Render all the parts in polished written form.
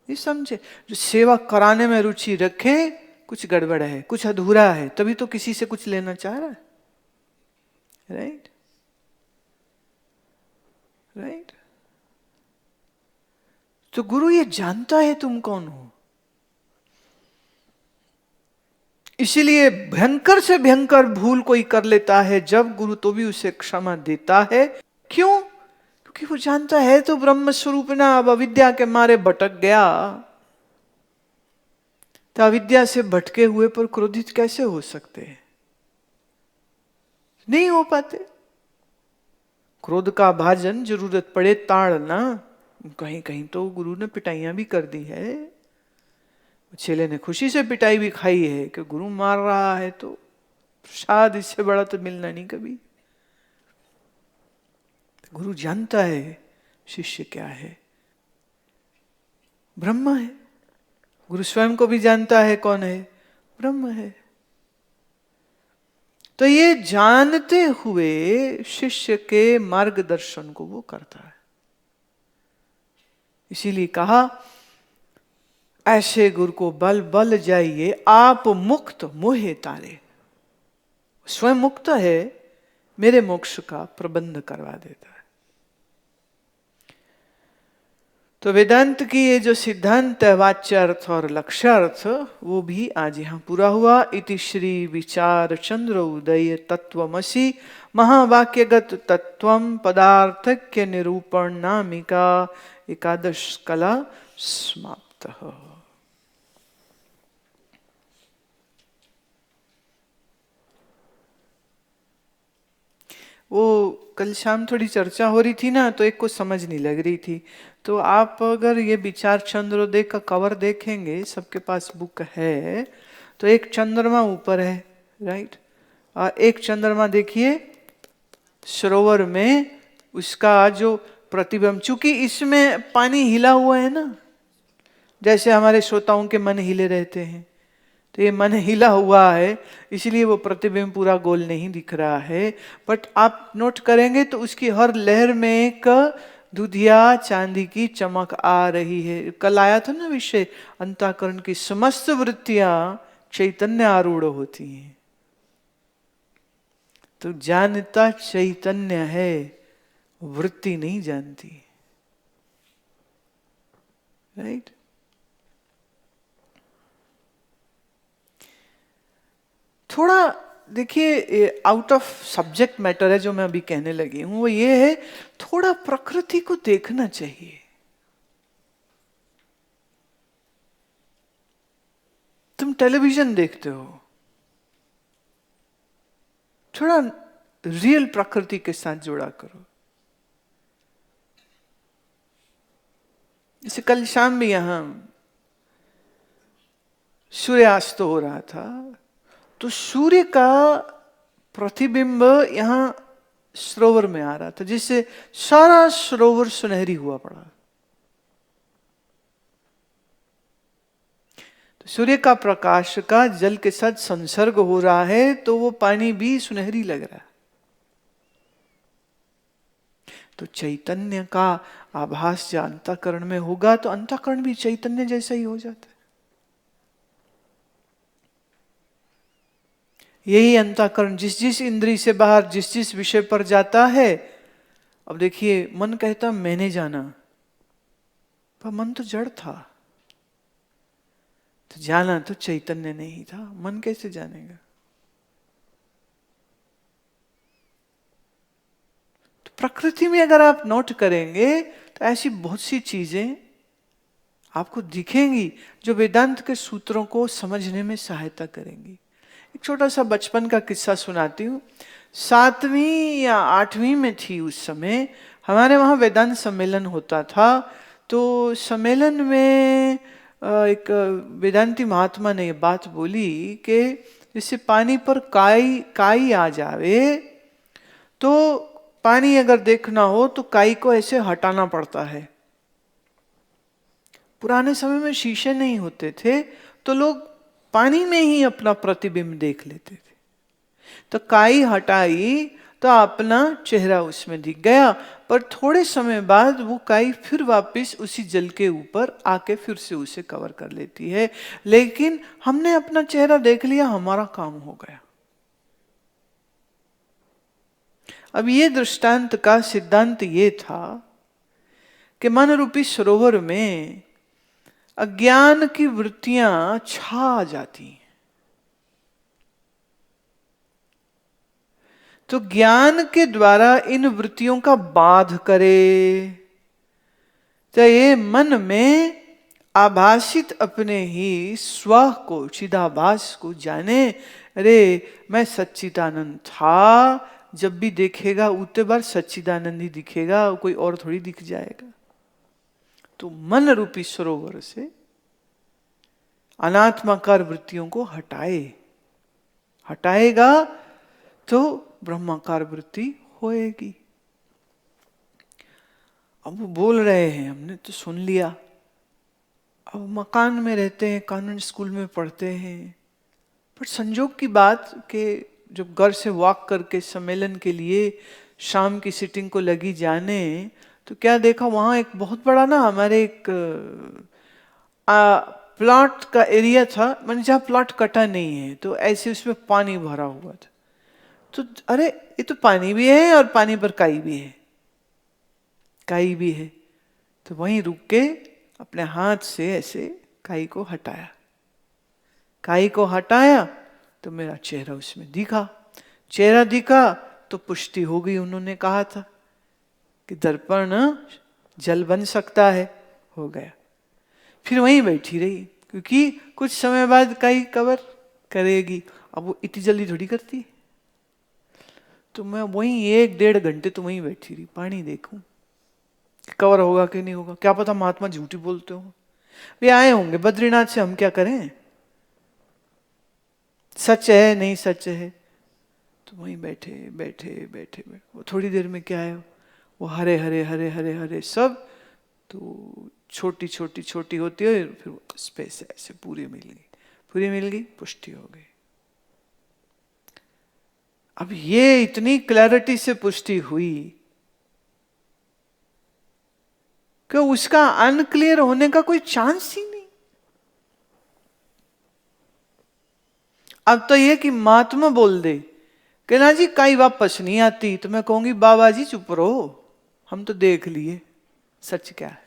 ये समझे, जो सेवा कराने में रुचि रखे, कुछ गड़बड़ है, कुछ अधूरा है, तभी तो किसी से कुछ लेना चाह रहा है। Right right. तो गुरु ये जानता है तुम कौन हो, इसीलिए भयंकर से भयंकर भूल कोई कर लेता है जब गुरु तो भी उसे क्षमा देता है। क्यों? क्योंकि वो जानता है तो ब्रह्म स्वरूप ना, अब अविद्या के मारे भटक गया, तो अविद्या से भटके हुए पर क्रोधित कैसे हो सकते हैं? नहीं हो पाते। क्रोध का भाजन जरूरत पड़े ताड़ना, कहीं कहीं तो गुरु ने पिटाइयां भी कर दी है, चेले ने खुशी से पिटाई भी खाई है कि गुरु मार रहा है तो प्रसाद इससे बड़ा तो मिलना नहीं कभी। गुरु जानता है शिष्य क्या है, ब्रह्म है। गुरु स्वयं को भी जानता है कौन है, ब्रह्म है। तो ये जानते हुए शिष्य के मार्गदर्शन को वो करता है। इसीलिए कहा, ऐसे गुरु को बल बल जाइए, आप मुक्त मोहे तारे। स्वयं मुक्त है, मेरे मोक्ष का प्रबंध करवा देता है। तो वेदांत की ये जो सिद्धांत है, वाच्यार्थ और लक्ष्यार्थ, वो भी आज यहां पूरा हुआ। इति श्री विचार चंद्र उदय तत्वमसि महावाक्यगत तत्वम पदार्थक्य निरूपण नामिका एकादश कला समाप्त। वो कल शाम थोड़ी चर्चा हो रही थी ना, तो एक को समझ नहीं लग रही थी। तो आप अगर ये विचार चंद्रोदय का कवर देखेंगे, सबके पास बुक है, तो एक चंद्रमा ऊपर है, राइट, और एक चंद्रमा देखिए सरोवर में, उसका जो प्रतिबिंब, चूंकि इसमें पानी हिला हुआ है ना, जैसे हमारे श्रोताओं के मन हिले रहते हैं, तो ये मन हिला हुआ है, इसलिए वो प्रतिबिंब पूरा गोल नहीं दिख रहा है। बट आप नोट करेंगे तो उसकी हर लहर में एक दुधिया चांदी की चमक आ रही है। कल आया था ना विषय, अंतःकरण की समस्त वृत्तियां चैतन्य आरूढ़ होती हैं। तो जानता चैतन्य है, वृत्ति नहीं जानती, राइट। थोड़ा देखिए, आउट ऑफ सब्जेक्ट मैटर है जो मैं अभी कहने लगी हूं, वो ये है, थोड़ा प्रकृति को देखना चाहिए। तुम टेलीविजन देखते हो, थोड़ा रियल प्रकृति के साथ जोड़ा करो। जैसे कल शाम भी यहां सूर्यास्त हो रहा था, तो सूर्य का प्रतिबिंब यहां सरोवर में आ रहा था, जिससे सारा सरोवर सुनहरी हुआ पड़ा। तो सूर्य का प्रकाश का जल के साथ संसर्ग हो रहा है, तो वो पानी भी सुनहरी लग रहा है। तो चैतन्य का आभास जो अंतःकरण में होगा, तो अंतःकरण भी चैतन्य जैसा ही हो जाता है। यही अंतःकरण जिस जिस इंद्रिय से बाहर जिस जिस विषय पर जाता है, अब देखिए मन कहता मैंने जाना, पर मन तो जड़ था, तो जाना तो चैतन्य नहीं था, मन कैसे जानेगा? तो प्रकृति में अगर आप नोट करेंगे तो ऐसी बहुत सी चीजें आपको दिखेंगी जो वेदांत के सूत्रों को समझने में सहायता करेंगी। एक छोटा सा बचपन का किस्सा सुनाती हूँ। 7वीं या 8वीं में थी उस समय, हमारे वहाँ वेदांत सम्मेलन होता था। तो सम्मेलन में एक वेदांती महात्मा ने ये बात बोली कि जैसे पानी पर काई आ जावे, तो पानी अगर देखना हो तो काई को ऐसे हटाना पड़ता है। पुराने समय में शीशे नहीं होते थे, तो लोग पानी में ही अपना प्रतिबिंब देख लेते थे। तो काई हटाई तो अपना चेहरा उसमें दिख गया। पर थोड़े समय बाद वो काई फिर वापस उसी जल के ऊपर आके फिर से उसे कवर कर लेती है। लेकिन हमने अपना चेहरा देख लिया, हमारा काम हो गया। अब ये दृष्टांत का सिद्धांत ये था कि मन रूपी सरोवर में अज्ञान की वृत्तियां छा जाती हैं, तो ज्ञान के द्वारा इन वृत्तियों का बाध करे, तो ये मन में आभासित अपने ही स्व को, चिदाभास को जाने, अरे मैं सच्चिदानंद था, जब भी देखेगा उतने बार सच्चिदानंद ही दिखेगा, कोई और थोड़ी दिख जाएगा। तो मन रूपी सरोवर से अनात्माकार वृत्तियों को हटाएगा तो ब्रह्माकार वृत्ति होएगी। अब वो बोल रहे हैं, हमने तो सुन लिया। अब मकान में रहते हैं, कॉन्वेंट स्कूल में पढ़ते हैं, पर संजोग की बात कि जब घर से वॉक करके सम्मेलन के लिए शाम की सिटिंग को लगी जाने, तो क्या देखा वहां एक बहुत बड़ा ना हमारे एक प्लॉट का एरिया था, मैंने जहाँ प्लॉट कटा नहीं है, तो ऐसे उसमें पानी भरा हुआ था। तो अरे ये तो पानी भी है और पानी पर काई भी है। तो वहीं रुक के अपने हाथ से ऐसे काई को हटाया तो मेरा चेहरा उसमें दिखा तो पुष्टि हो गई। उन्होंने कहा था कि दर्पण जल बन सकता है, हो गया। फिर वहीं बैठी रही, क्योंकि कुछ समय बाद काई कवर करेगी। अब वो इतनी जल्दी थोड़ी करती, तो मैं वहीं 1-1.5 घंटे तो वहीं बैठी रही, पानी देखूं कवर होगा कि नहीं होगा। क्या पता महात्मा झूठी बोलते हो, वे आए होंगे बद्रीनाथ से, हम क्या करें, सच है नहीं सच है। तो वहीं बैठे वो थोड़ी देर में क्या है, वो हरे सब तो छोटी होती है, फिर स्पेस ऐसे पूरी मिल गई, पुष्टि हो गई। अब ये इतनी क्लैरिटी से पुष्टि हुई कि उसका अनक्लियर होने का कोई चांस ही नहीं। अब तो ये कि महात्मा बोल दे कि ना जी काई वापस नहीं आती, तो मैं कहूंगी बाबा जी चुप रहो, हम तो देख लिए सच क्या है।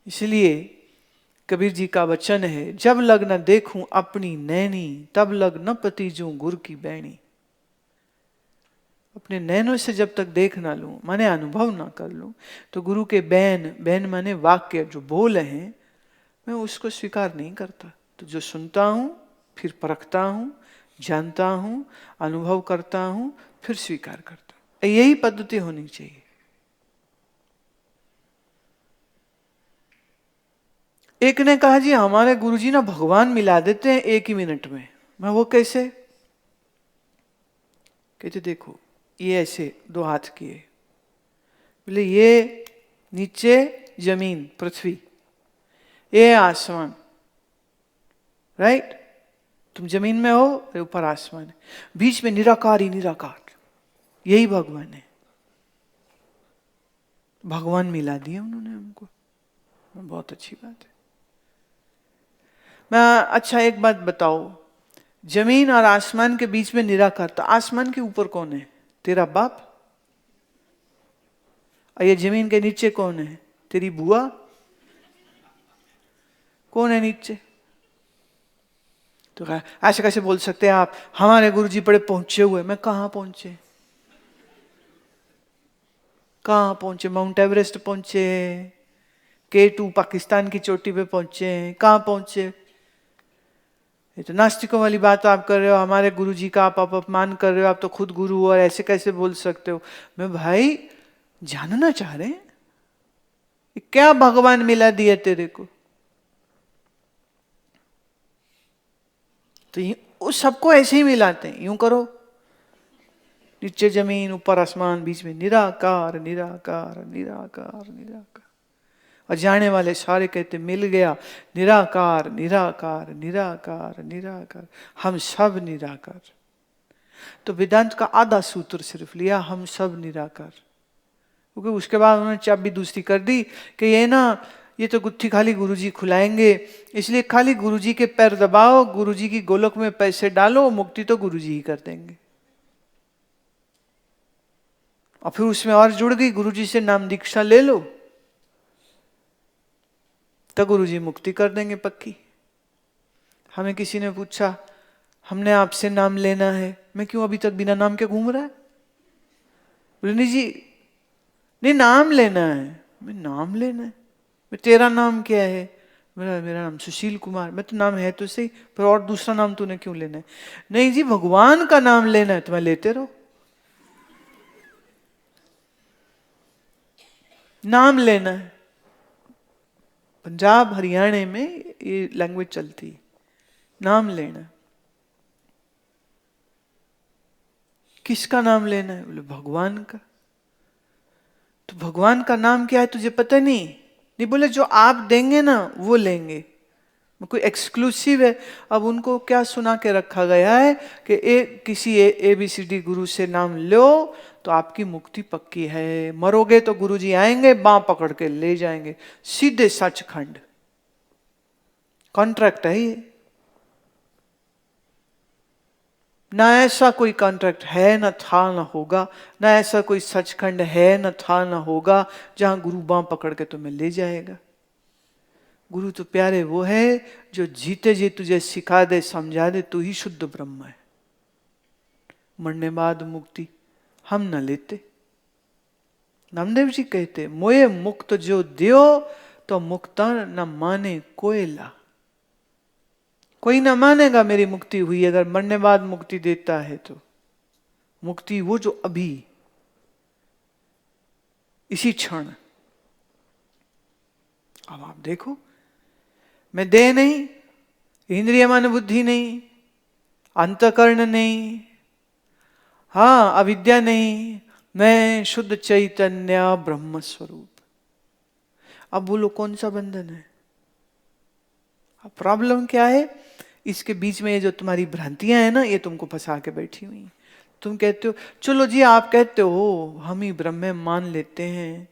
इसलिए कबीर जी का वचन है, जब लग न देखूं अपनी नैनी, तब लग न पतीजूं गुर की बैणी। अपने नैनों से जब तक देख ना लूं, माने अनुभव ना कर लूं, तो गुरु के बैन माने वाक्य जो बोल हैं, मैं उसको स्वीकार नहीं करता। तो जो सुनता हूं, फिर परखता हूं, जानता हूं, अनुभव करता हूं, फिर स्वीकार करता हूं। यही पद्धति होनी चाहिए। एक ने कहा जी हमारे गुरुजी ना भगवान मिला देते हैं 1 ही मिनट में। मैं वो कैसे? कहते देखो ये ऐसे 2 हाथ किए, बोले ये नीचे जमीन पृथ्वी, ये आसमान, राइट? तुम जमीन में हो, ऊपर आसमान है, बीच में निराकार ही निराकार, यही भगवान है। भगवान मिला दिए उन्होंने हमको, बहुत अच्छी बात है। मैं अच्छा एक बात बताओ, जमीन और आसमान के बीच में निराकार, तो आसमान के ऊपर कौन है? तेरा बाप। और ये जमीन के नीचे कौन है? तेरी बुआ। कौन है नीचे? तो ऐसे कैसे बोल सकते हैं आप, हमारे गुरुजी बड़े पहुंचे हुए। मैं कहां पहुंचे? माउंट एवरेस्ट पहुंचे, K2 पाकिस्तान की चोटी पे पहुंचे, कहां पहुंचे? ये तो नास्तिकों वाली बात आप कर रहे हो, हमारे गुरुजी का आप अपमान कर रहे हो, आप तो खुद गुरु हो और ऐसे कैसे बोल सकते हो? मैं भाई जानना चाह रहे हैं क्या भगवान मिला दिया तेरे को? तो उस सबको ऐसे ही मिलाते हैं, यूं करो, नीचे जमीन ऊपर आसमान, बीच में निराकार निराकार निराकार निराकार। और जाने वाले सारे कहते मिल गया, निराकार निराकार निराकार निराकार, हम सब निराकार। तो वेदांत का आधा सूत्र सिर्फ लिया, हम सब निराकार। क्योंकि उसके बाद उन्होंने चाबी दूसरी कर दी कि ये तो गुत्थी खाली गुरुजी खुलाएंगे, इसलिए खाली गुरुजी के पैर दबाओ, गुरुजी की गोलक में पैसे डालो, मुक्ति तो गुरुजी ही कर देंगे। और फिर उसमें और जुड़ गई, गुरुजी से नाम दीक्षा ले लो तो गुरुजी मुक्ति कर देंगे पक्की। हमें किसी ने पूछा, हमने आपसे नाम लेना है, मैं क्यों अभी तक बिना नाम के घूम रहा है? बोले नहीं जी, नहीं नाम लेना है। मैं नाम लेना है? मैं तेरा नाम क्या है? मेरा नाम सुशील कुमार। मैं तो नाम है तो सही, पर और दूसरा नाम तूने क्यों लेना है? नहीं जी, भगवान का नाम लेना है। तो मैं लेते रहो, नाम लेना है। पंजाब हरियाणा में ये लैंग्वेज चलती, नाम लेना। किसका नाम लेना है? बोले भगवान का। तो भगवान का नाम क्या है तुझे पता नहीं? नहीं। बोले जो आप देंगे ना वो लेंगे, कोई एक्सक्लूसिव है। अब उनको क्या सुना के रखा गया है कि किसी ABCD गुरु से नाम लो तो आपकी मुक्ति पक्की है, मरोगे तो गुरुजी आएंगे, बांह पकड़ के ले जाएंगे सीधे सचखंड। कॉन्ट्रैक्ट है ये, ना ऐसा कोई कॉन्ट्रैक्ट है, ना था, ना होगा। ना ऐसा कोई सचखंड है, ना था, ना होगा जहां गुरु बांह पकड़ के तुम्हें ले जाएगा। गुरु तो प्यारे वो है जो जीते जी तुझे सिखा दे, समझा दे तू ही शुद्ध ब्रह्म है। मरने बाद मुक्ति हम न लेते। नामदेव जी कहते, मोये मुक्त जो दियो तो मुक्ता न माने कोयला। कोई ना मानेगा मेरी मुक्ति हुई अगर मरने बाद मुक्ति देता है तो। मुक्ति वो जो अभी इसी क्षण। अब आप देखो, मैं देह नहीं, इंद्रिय मन बुद्धि नहीं, अंतकरण नहीं, हाँ अविद्या नहीं, मैं शुद्ध चैतन्य ब्रह्म स्वरूप। अब बोलो कौन सा बंधन है? अब प्रॉब्लम क्या है? इसके बीच में ये जो तुम्हारी भ्रांतियां हैं ना, ये तुमको फंसा के बैठी हुई। तुम कहते हो चलो जी, आप कहते हो हम ही ब्रह्म मान लेते हैं,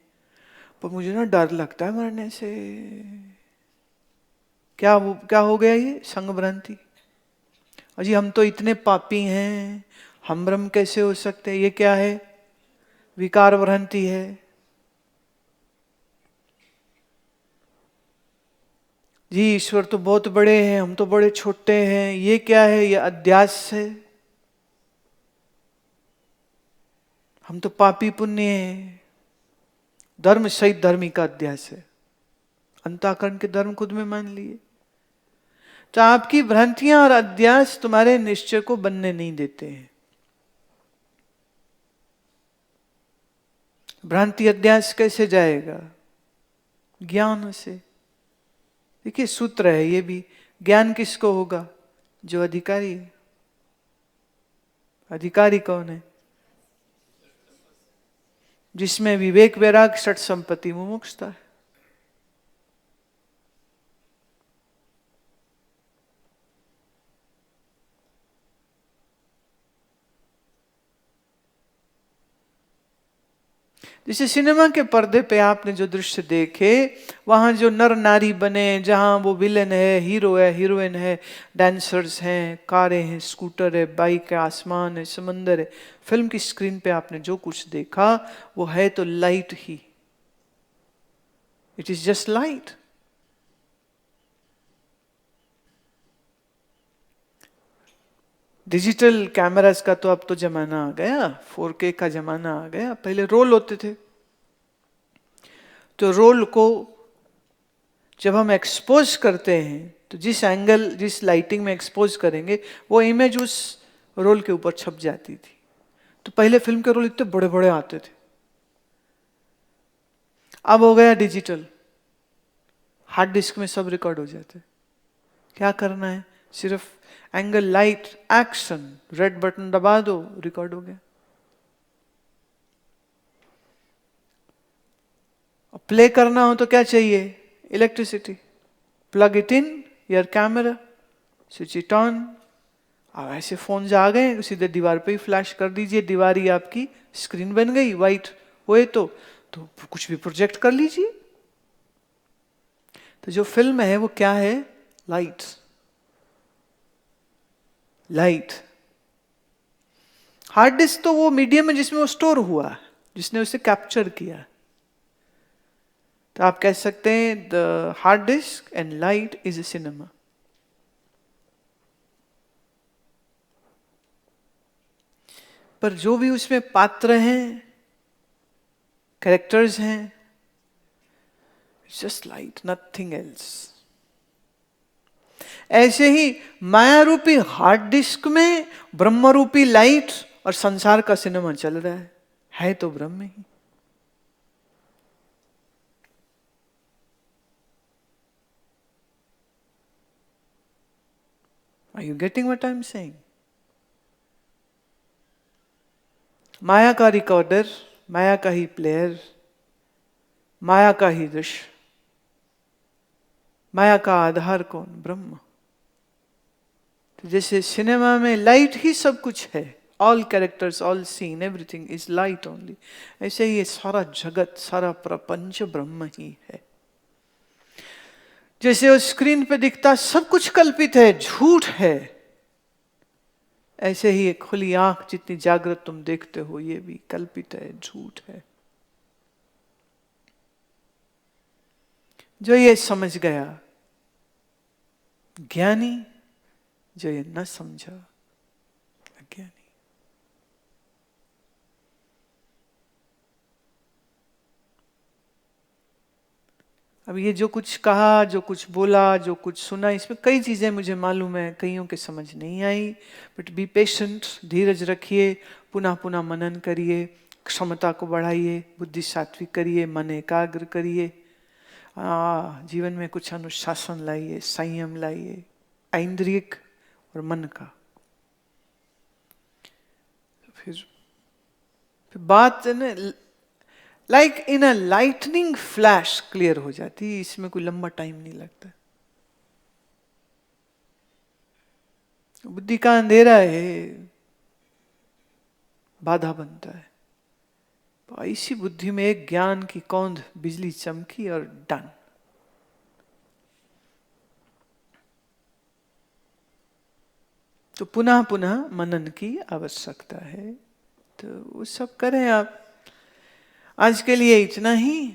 पर मुझे ना डर लगता है मरने से। क्या हो गया ये? संग भ्रांति। अजी हम तो इतने पापी हैं, हम ब्रह्म कैसे हो सकते हैं? ये क्या है? विकार भ्रांति है। जी ईश्वर तो बहुत बड़े हैं, हम तो बड़े छोटे हैं। ये क्या है? ये अध्यास है। हम तो पापी पुण्य हैं। धर्म सहित धर्मी का अध्यास है। अंतःकरण के धर्म खुद में मान लिए। तो आपकी भ्रांतियां और अध्यास तुम्हारे निश्चय को बनने नहीं देते हैं। भ्रांति अध्यास कैसे जाएगा? ज्ञान से। देखिए सूत्र है ये भी। ज्ञान किसको होगा? जो अधिकारी है। अधिकारी कौन है? जिसमें विवेक वैराग षट संपत्ति मुमुक्षुता है। जैसे सिनेमा के पर्दे पे आपने जो दृश्य देखे, वहां जो नर नारी बने, जहां वो विलेन है, हीरो है, हीरोइन है, डांसर्स हैं, कारें हैं, स्कूटर है, बाइक है, आसमान है, समंदर है, फिल्म की स्क्रीन पे आपने जो कुछ देखा वो है तो light he. It is just light. Digital cameras का तो अब तो जमाना आ गया, 4K का जमाना आ गया। पहले रोल होते थे, तो रोल को जब हम एक्सपोज करते हैं तो जिस एंगल, जिस लाइटिंग में एक्सपोज करेंगे वो इमेज उस रोल के ऊपर छप जाती थी। तो पहले फिल्म के रोल इतने बड़े बड़े आते थे। अब हो गया डिजिटल, हार्ड डिस्क में सब रिकॉर्ड हो जाते। क्या करना है? सिर्फ angle, light, action, red button दबा दो, रिकॉर्ड हो गया। प्ले करना हो तो क्या चाहिए? Electricity. Plug it in your camera, switch it on, अब ऐसे फोन आ गए, सीधे दीवार पे ही फ्लैश कर दीजिए, दीवार ही आपकी स्क्रीन बन गई, वाइट हुए तो कुछ भी प्रोजेक्ट कर लीजिए। तो जो फिल्म है वो क्या है? लाइट। लाइट। हार्ड डिस्क तो वो मीडियम है जिसमें वो स्टोर हुआ, जिसने उसे कैप्चर किया। तो आप कह सकते हैं the hard disk and light is a cinema. पर जो भी उसमें पात्र हैं, कैरेक्टर्स हैं, जस्ट लाइट, नथिंग एल्स। ऐसे ही माया रूपी हार्ड डिस्क में ब्रह्म रूपी लाइट और संसार का सिनेमा चल रहा है तो ब्रह्म ही। Are you getting what I'm saying? माया का रिकॉर्डर, माया का ही प्लेयर, माया का ही दृश्य, माया का आधार कौन? ब्रह्म। तो जैसे सिनेमा में लाइट ही सब कुछ है, all characters, all scene, everything is light only, ऐसे ही ये सारा जगत, सारा प्रपंच ब्रह्म ही है। जैसे उस स्क्रीन पे दिखता सब कुछ कल्पित है, झूठ है, ऐसे ही एक खुली आंख जितनी जागृत तुम देखते हो ये भी कल्पित है, झूठ है। जो ये समझ गया ज्ञानी, जो ये न समझा अज्ञानी। अब ये जो कुछ कहा, जो कुछ बोला, जो कुछ सुना, इसमें कई चीजें मुझे मालूम है, कईयों के समझ नहीं आई। बट बी पेशेंट, धीरज रखिए, पुनः पुनः मनन करिए, क्षमता को बढ़ाइए, बुद्धि सात्विक करिए, मन एकाग्र करिए, जीवन में कुछ अनुशासन लाइए, संयम लाइए, ऐन्द्रियक और मन का। फिर बात ना like in a lightning flash clear हो जाती है, इसमें कोई लंबा टाइम नहीं लगता। बुद्धि का अंधेरा है, बाधा बनता है। तो ऐसी बुद्धि में एक ज्ञान की कौंध बिजली चमकी और डन। तो पुनः पुनः मनन की आवश्यकता है, तो वो सब करें आप। आज के लिए इतना ही।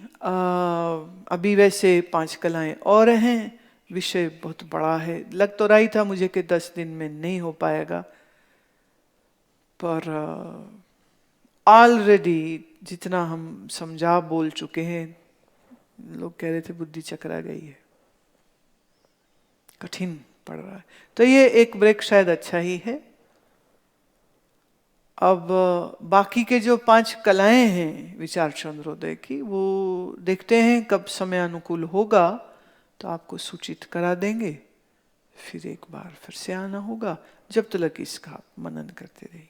अभी वैसे 5 कलाएं और हैं, विषय बहुत बड़ा है। लग तो रही था मुझे कि 10 दिन में नहीं हो पाएगा, पर ऑलरेडी जितना हम समझा बोल चुके हैं, लोग कह रहे थे बुद्धि चकरा गई है, कठिन पड़ रहा है। तो ये एक ब्रेक शायद अच्छा ही है। अब बाकी के जो 5 कलाएं हैं विचार चंद्रोदय की, वो देखते हैं कब समय अनुकूल होगा तो आपको सूचित करा देंगे। फिर एक बार फिर से आना होगा, जब तक इसका मनन करते रहिए।